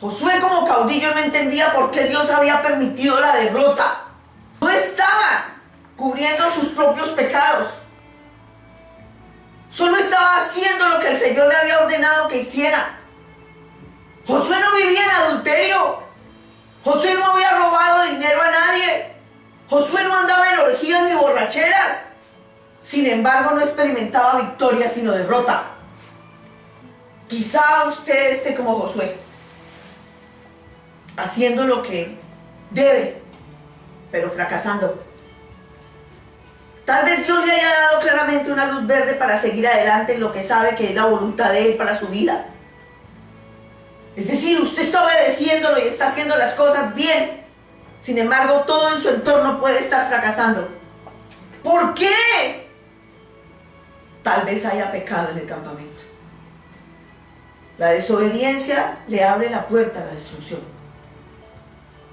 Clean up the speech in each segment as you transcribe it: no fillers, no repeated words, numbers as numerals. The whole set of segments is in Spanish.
Josué como caudillo no entendía por qué Dios había permitido la derrota. No estaba cubriendo sus propios pecados. Solo estaba haciendo lo que el Señor le había ordenado que hiciera. Josué no vivía en adulterio. Josué no había robado dinero a nadie. Josué no andaba en orgías ni borracheras. Sin embargo, no experimentaba victoria sino derrota. Quizá usted esté como Josué, haciendo lo que debe, pero fracasando. Tal vez Dios le haya dado claramente una luz verde para seguir adelante en lo que sabe que es la voluntad de Él para su vida. Es decir, usted está obedeciéndolo y está haciendo las cosas bien. Sin embargo, todo en su entorno puede estar fracasando. ¿Por qué? Tal vez haya pecado en el campamento. La desobediencia le abre la puerta a la destrucción.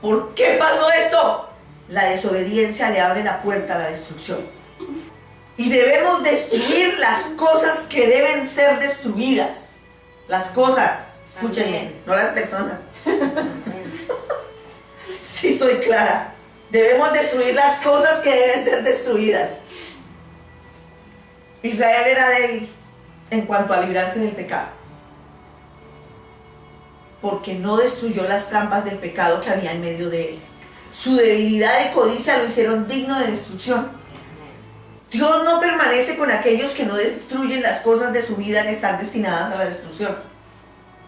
¿Por qué pasó esto? La desobediencia le abre la puerta a la destrucción. Y debemos destruir las cosas que deben ser destruidas. Las cosas, escúchenme, no las personas. Sí, soy clara. Debemos destruir las cosas que deben ser destruidas. Israel era débil en cuanto a librarse del pecado, porque no destruyó las trampas del pecado que había en medio de él. Su debilidad y codicia lo hicieron digno de destrucción. Dios no permanece con aquellos que no destruyen las cosas de su vida que están destinadas a la destrucción.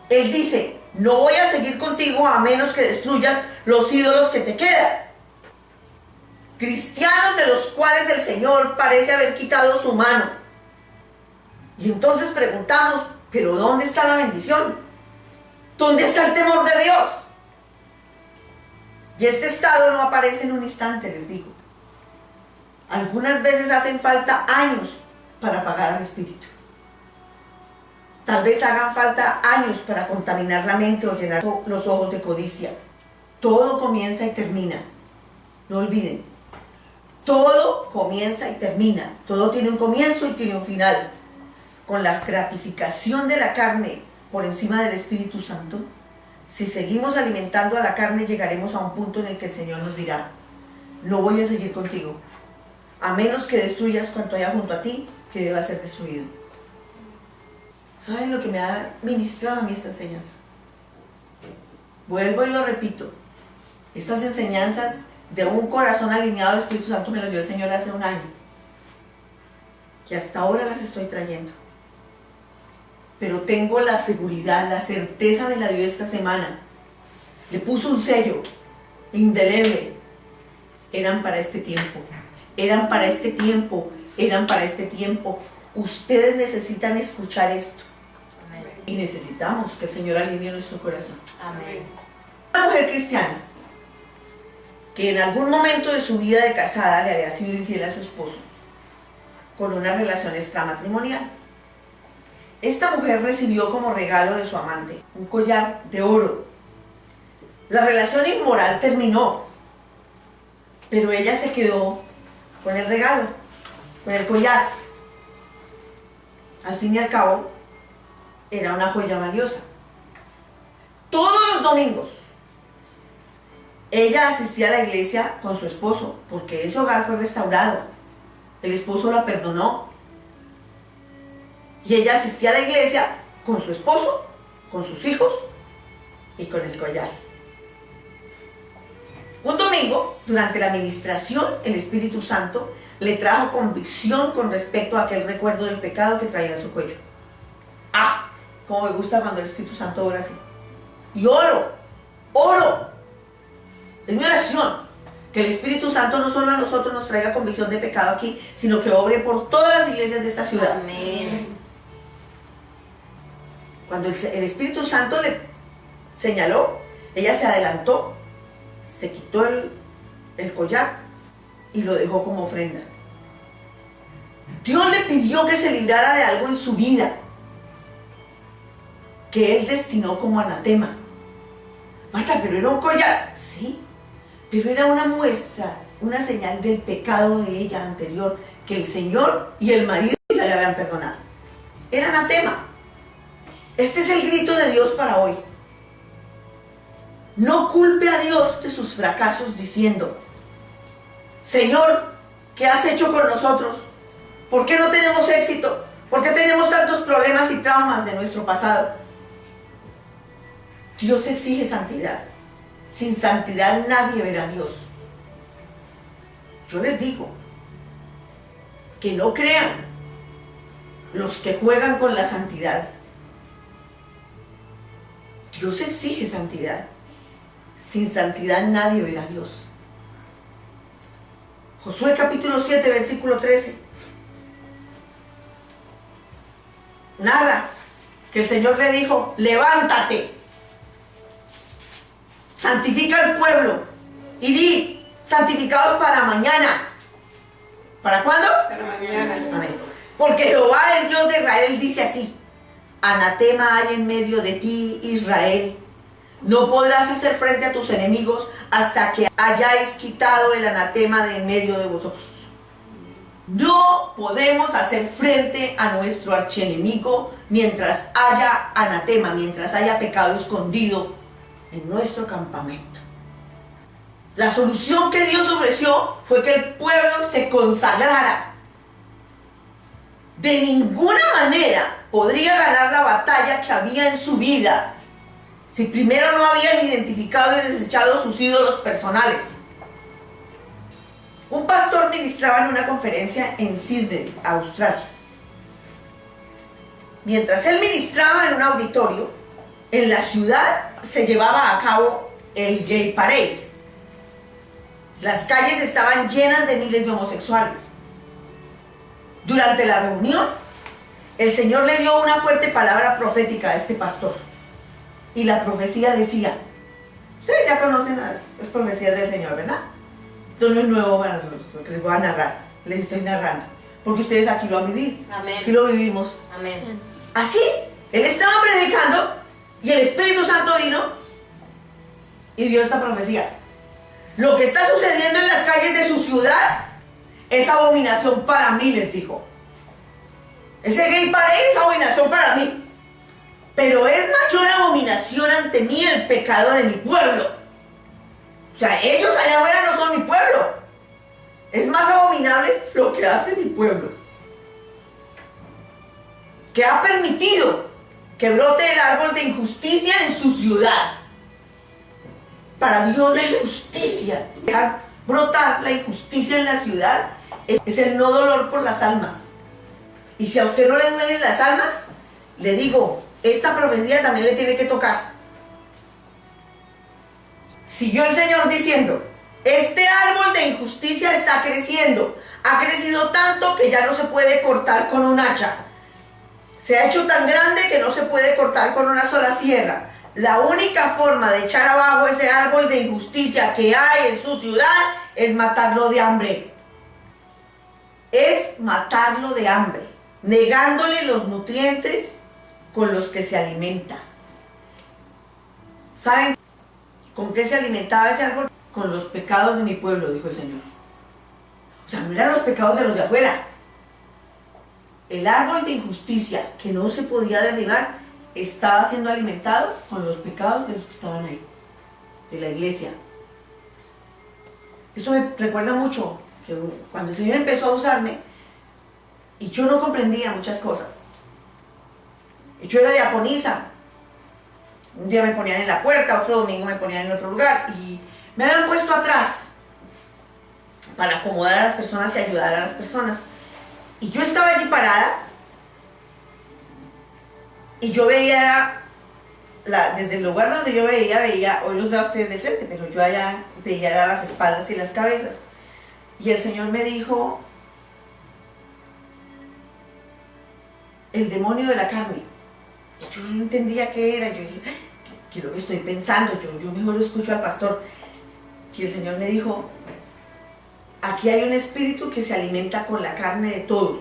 Él dice: no voy a seguir contigo a menos que destruyas los ídolos que te quedan. Cristianos de los cuales el Señor parece haber quitado su mano. Y entonces preguntamos: ¿pero dónde está la bendición? ¿Dónde está el temor de Dios? Y este estado no aparece en un instante, les digo. Algunas veces hacen falta años para apagar al espíritu. Tal vez hagan falta años para contaminar la mente o llenar los ojos de codicia. Todo comienza y termina. No olviden. Todo comienza y termina. Todo tiene un comienzo y tiene un final. Con la gratificación de la carne por encima del Espíritu Santo, si seguimos alimentando a la carne, llegaremos a un punto en el que el Señor nos dirá: no voy a seguir contigo, a menos que destruyas cuanto haya junto a ti que deba ser destruido. ¿Saben lo que me ha ministrado a mí esta enseñanza? Vuelvo y lo repito. Estas enseñanzas de un corazón alineado al Espíritu Santo me las dio el Señor hace un año, que hasta ahora las estoy trayendo. Pero tengo la seguridad, la certeza me la dio esta semana. Le puso un sello indeleble. Eran para este tiempo. Eran para este tiempo. Eran para este tiempo. Ustedes necesitan escuchar esto. Amén. Y necesitamos que el Señor alinee nuestro corazón. Amén. Una mujer cristiana que en algún momento de su vida de casada le había sido infiel a su esposo con una relación extramatrimonial. Esta mujer recibió como regalo de su amante un collar de oro. La relación inmoral terminó, pero ella se quedó con el regalo, con el collar. Al fin y al cabo, era una joya valiosa. Todos los domingos, ella asistía a la iglesia con su esposo, porque ese hogar fue restaurado. El esposo la perdonó. Y ella asistía a la iglesia con su esposo, con sus hijos y con el collar. Un domingo, durante la administración, el Espíritu Santo le trajo convicción con respecto a aquel recuerdo del pecado que traía en su cuello. ¡Ah! Como me gusta cuando el Espíritu Santo obra así. Y oro. Es mi oración, que el Espíritu Santo no solo a nosotros nos traiga convicción de pecado aquí, sino que obre por todas las iglesias de esta ciudad. Amén. Cuando el Espíritu Santo le señaló, ella se adelantó, se quitó el collar y lo dejó como ofrenda. Dios le pidió que se librara de algo en su vida que Él destinó como anatema. Marta, pero era un collar. Sí, pero era una muestra, una señal del pecado de ella anterior, que el Señor y el marido ya le habían perdonado. Era anatema. Este es el grito de Dios para hoy. No culpe a Dios de sus fracasos diciendo: Señor, ¿qué has hecho con nosotros? ¿Por qué no tenemos éxito? ¿Por qué tenemos tantos problemas y traumas de nuestro pasado? Dios exige santidad. Sin santidad nadie verá a Dios. Yo les digo que no crean los que juegan con la santidad. Dios exige santidad. Sin santidad nadie verá a Dios. Josué capítulo 7, versículo 13. Narra que el Señor le dijo: levántate, santifica al pueblo y di: santificados para mañana. ¿Para cuándo? Para mañana. Amén. Porque Jehová, el Dios de Israel, dice así: anatema hay en medio de ti, Israel. No podrás hacer frente a tus enemigos hasta que hayáis quitado el anatema de en medio de vosotros. No podemos hacer frente a nuestro archienemigo mientras haya anatema, mientras haya pecado escondido en nuestro campamento. La solución que Dios ofreció fue que el pueblo se consagrara. De ninguna manera podría ganar la batalla que había en su vida si primero no habían identificado y desechado sus ídolos personales. Un pastor ministraba en una conferencia en Sydney, Australia. Mientras él ministraba en un auditorio, en la ciudad se llevaba a cabo el Gay Parade. Las calles estaban llenas de miles de homosexuales. Durante la reunión, el Señor le dio una fuerte palabra profética a este pastor. Y la profecía decía, ustedes ya conocen las profecías del Señor, ¿verdad? Esto no es nuevo para nosotros, lo que les voy a narrar, les estoy narrando, porque ustedes aquí lo han vivido. Amén. Aquí lo vivimos. Amén. Así, él estaba predicando y el Espíritu Santo vino y dio esta profecía. Lo que está sucediendo en las calles de su ciudad es abominación para mí, les dijo. Ese gay parade es abominación para mí. Pero es mayor abominación ante mí el pecado de mi pueblo. O sea, ellos allá afuera no son mi pueblo. Es más abominable lo que hace mi pueblo, que ha permitido que brote el árbol de injusticia en su ciudad. Para Dios la injusticia, dejar brotar la injusticia en la ciudad, es el no dolor por las almas. Y si a usted no le duelen las almas, le digo, esta profecía también le tiene que tocar. Siguió el Señor diciendo: este árbol de injusticia está creciendo. Ha crecido tanto que ya no se puede cortar con un hacha. Se ha hecho tan grande que no se puede cortar con una sola sierra. La única forma de echar abajo ese árbol de injusticia que hay en su ciudad es matarlo de hambre. Es matarlo de hambre, negándole los nutrientes con los que se alimenta. ¿Saben con qué se alimentaba ese árbol? Con los pecados de mi pueblo, dijo el Señor. O sea, no eran los pecados de los de afuera. El árbol de injusticia que no se podía derribar estaba siendo alimentado con los pecados de los que estaban ahí, de la iglesia. Eso me recuerda mucho que cuando el Señor empezó a usarme y yo no comprendía muchas cosas. Yo era diaconisa. Un día me ponían en la puerta, otro domingo me ponían en otro lugar y me habían puesto atrás para acomodar a las personas y ayudar a las personas. Y yo estaba allí parada y yo veía, desde el lugar donde yo veía, hoy los veo a ustedes de frente, pero yo allá veía las espaldas y las cabezas. Y el Señor me dijo, el demonio de la carne. Yo no entendía qué era. Yo dije, ¿qué es lo que estoy pensando? Yo mejor lo escucho al pastor. Y el Señor me dijo, aquí hay un espíritu que se alimenta con la carne de todos.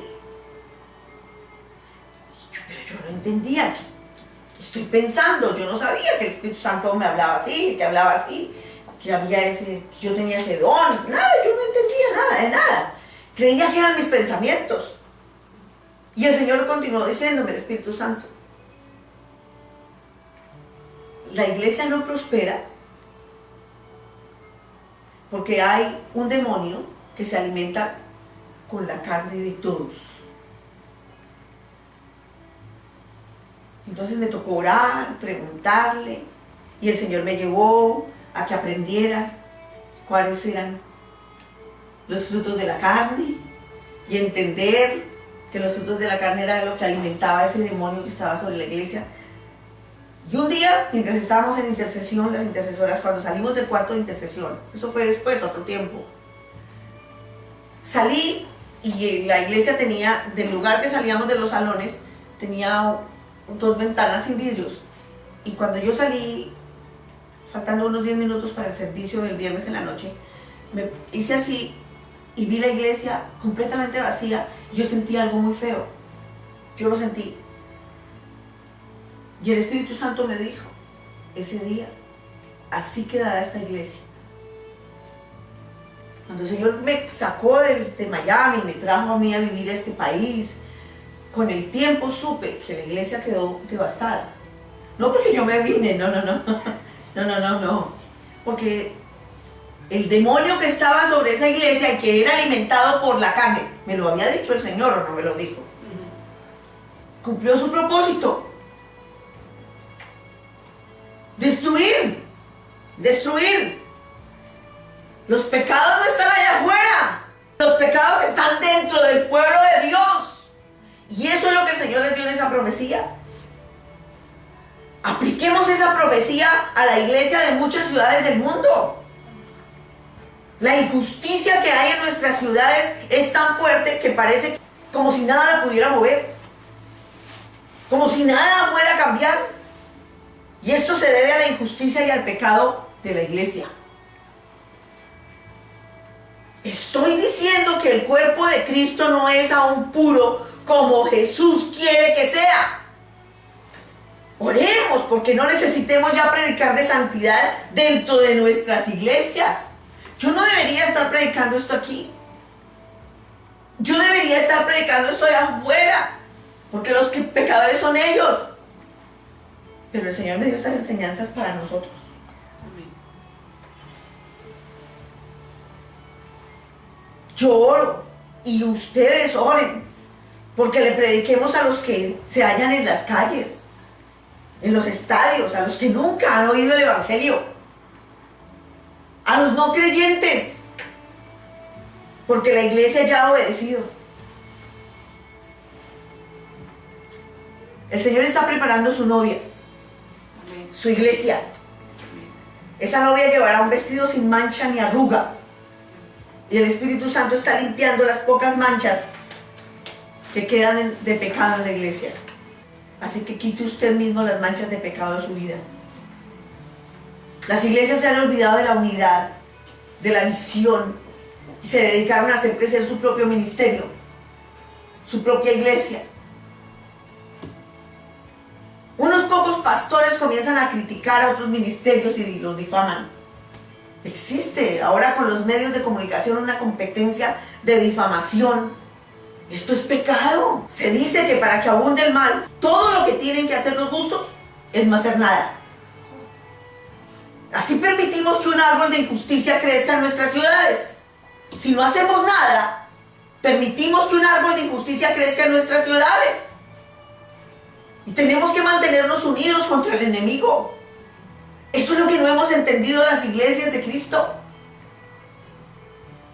Pero yo no entendía qué estoy pensando. Yo no sabía que el Espíritu Santo me hablaba así, que hablaba así, que yo tenía ese don. Nada, yo no entendía nada de nada. Creía que eran mis pensamientos. Y el Señor continuó diciéndome, el Espíritu Santo, la iglesia no prospera porque hay un demonio que se alimenta con la carne de todos. Entonces me tocó orar, preguntarle, y el Señor me llevó a que aprendiera cuáles eran los frutos de la carne y entender que los frutos de la carne era lo que alimentaba a ese demonio que estaba sobre la iglesia. Y un día, mientras estábamos en intercesión, las intercesoras, cuando salimos del cuarto de intercesión, eso fue después, otro tiempo, salí y la iglesia tenía, del lugar que salíamos de los salones, tenía 2 ventanas sin vidrios. Y cuando yo salí, faltando unos 10 minutos para el servicio del viernes en la noche, me hice así y vi la iglesia completamente vacía y yo sentí algo muy feo. Yo lo sentí. Y el Espíritu Santo me dijo, ese día, así quedará esta iglesia. Cuando el Señor me sacó de Miami, me trajo a mí a vivir a este país, con el tiempo supe que la iglesia quedó devastada. No porque yo me vine, no. Porque el demonio que estaba sobre esa iglesia y que era alimentado por la carne, me lo había dicho el Señor o no me lo dijo, cumplió su propósito. Destruir. Los pecados no están allá afuera. Los pecados están dentro del pueblo de Dios. Y eso es lo que el Señor les dio en esa profecía. Apliquemos esa profecía a la iglesia de muchas ciudades del mundo. La injusticia que hay en nuestras ciudades es tan fuerte que parece como si nada la pudiera mover. Como si nada fuera a cambiar. Y esto se debe a la injusticia y al pecado de la iglesia. Estoy diciendo que el cuerpo de Cristo no es aún puro como Jesús quiere que sea. Oremos porque no necesitemos ya predicar de santidad dentro de nuestras iglesias. Yo no debería estar predicando esto aquí. Yo debería estar predicando esto allá afuera, porque los pecadores son ellos. Pero el Señor me dio estas enseñanzas para nosotros. Yo oro y ustedes oren porque le prediquemos a los que se hallan en las calles, en los estadios, a los que nunca han oído el Evangelio, a los no creyentes, porque la iglesia ya ha obedecido. El Señor está preparando su novia, su iglesia. Esa novia llevará un vestido sin mancha ni arruga. Y el Espíritu Santo está limpiando las pocas manchas que quedan de pecado en la iglesia. Así que quite usted mismo las manchas de pecado de su vida. Las iglesias se han olvidado de la unidad, de la visión, y se dedicaron a hacer crecer su propio ministerio, su propia iglesia. Unos pocos pastores comienzan a criticar a otros ministerios y los difaman. Existe ahora con los medios de comunicación una competencia de difamación. Esto es pecado. Se dice que para que abunde el mal, todo lo que tienen que hacer los justos es no hacer nada. Así permitimos que un árbol de injusticia crezca en nuestras ciudades. Si no hacemos nada, permitimos que un árbol de injusticia crezca en nuestras ciudades. Y tenemos que mantenernos unidos contra el enemigo. Eso es lo que no hemos entendido las iglesias de Cristo.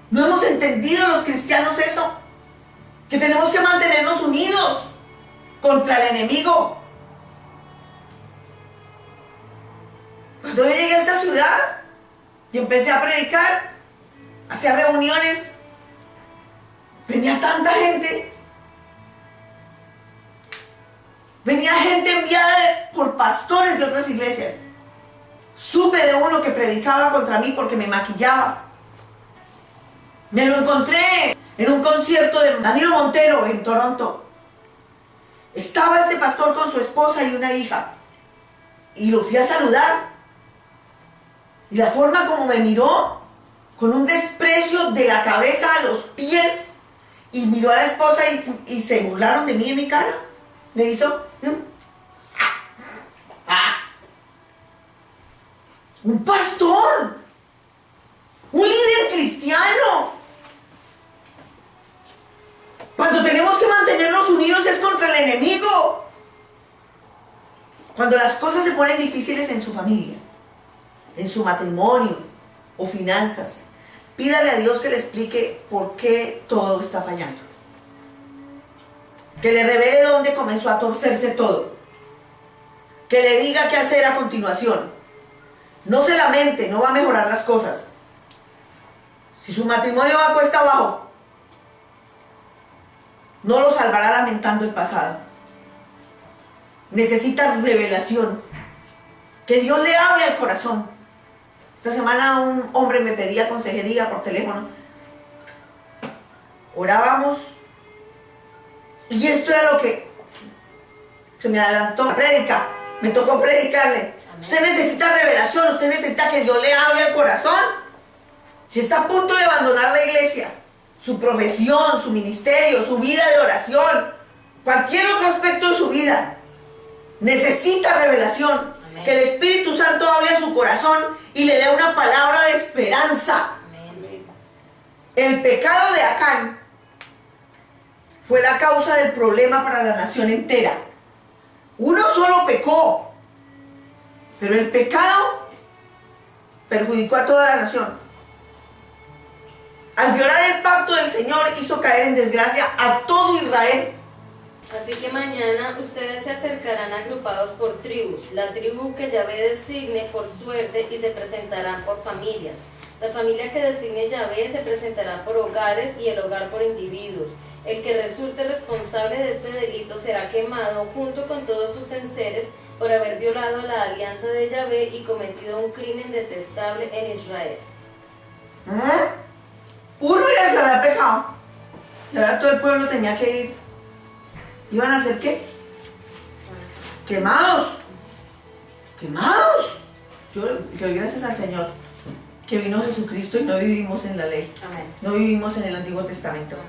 No hemos entendido los cristianos eso. Que tenemos que mantenernos unidos contra el enemigo. Cuando yo llegué a esta ciudad y empecé a predicar, hacía reuniones, venía tanta gente. Venía gente enviada por pastores de otras iglesias. Supe de uno que predicaba contra mí porque me maquillaba. Me lo encontré en un concierto de Danilo Montero en Toronto. Estaba este pastor con su esposa y una hija. Y lo fui a saludar. Y la forma como me miró, con un desprecio de la cabeza a los pies, y miró a la esposa y se burlaron de mí en mi cara. Le hizo... Un pastor, un líder al enemigo. Cuando las cosas se ponen difíciles en su familia, en su matrimonio o finanzas, pídale a Dios que le explique por qué todo está fallando. Que le revele dónde comenzó a torcerse todo. Que le diga qué hacer a continuación. No se lamente, no va a mejorar las cosas. Si su matrimonio va cuesta abajo, no lo salvará lamentando el pasado. Necesita revelación. Que Dios le hable al corazón. Esta semana un hombre me pedía consejería por teléfono. Orábamos y esto era lo que se me adelantó la prédica. Me tocó predicarle. Amén. Usted necesita revelación, usted necesita que Dios le hable al corazón. Si está a punto de abandonar la iglesia, su profesión, su ministerio, su vida de oración, cualquier otro aspecto de su vida, necesita revelación. Amén. Que el Espíritu Santo hable a su corazón y le dé una palabra de esperanza. Amén. El pecado de Acán fue la causa del problema para la nación entera. Uno solo pecó, pero el pecado perjudicó a toda la nación. Al violar el pacto del Señor hizo caer en desgracia a todo Israel. Así que mañana ustedes se acercarán agrupados por tribus, la tribu que Yahvé designe por suerte y se presentarán por familias. La familia que designe Yahvé se presentará por hogares y el hogar por individuos. El que resulte responsable de este delito será quemado junto con todos sus enseres por haber violado la alianza de Yahvé y cometido un crimen detestable en Israel. Uno era el que había pecado y ahora todo el pueblo tenía que ir. ¿Iban a hacer qué? Quemados. Quemados. Yo doy gracias al Señor que vino Jesucristo y no vivimos en la ley. Amén. No vivimos en el Antiguo Testamento. Amén.